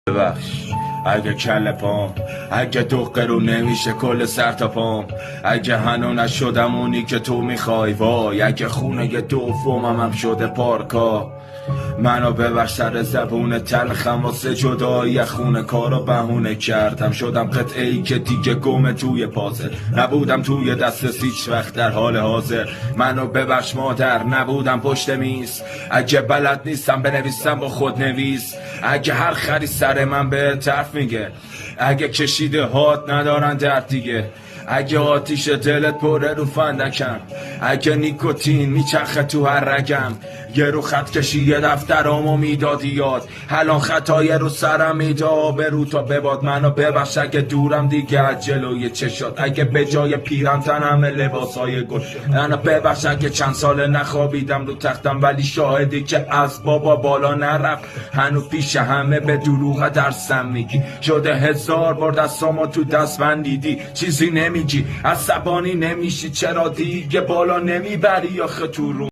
ببخش اگه کل پام، اگه دقه رو نمیشه کل سر تا پام، اگه هنو نشدم اونی که تو میخوای، وای اگه خونه دومم هم شده پارکا. منو ببخش سر زبون تلخم واسه جدایی خونه کارو بهونه کردم، شدم قطعه ای که دیگه گم توی پازل، نبودم توی دست هیچ وقت در حال حاضر. منو ببخش مادر نبودم پشت میز، اگه بلد نیستم بنویسم با خود نویس، اگه هر خری سر من به طرف میگه، اگه کشیده هات ندارن درد دیگه، اگه آتیش دلت پره رو فندکم، اگه نیکوتین میچرخه تو هر رگم، یه رو خط کشی یه دفترامو میدادی یاد، الان خطای رو سرم میده آبرو تا بباد. منو ببخش اگه دورم دیگه از جلوی چشات، اگه به جای پیرم تنم لباسای گل، منو ببخش اگه چند سال نخوابیدم رو تختم، ولی شاهدی که از بابا بالا نرفت، هنو پیش همه به دروغ درسم میگی، شده 1000 بار دستامو تو دست بندیدی، چیزی نمیگی، عصبانی نمیشی، چرا دیگه بالا نمیبری آخه تو رو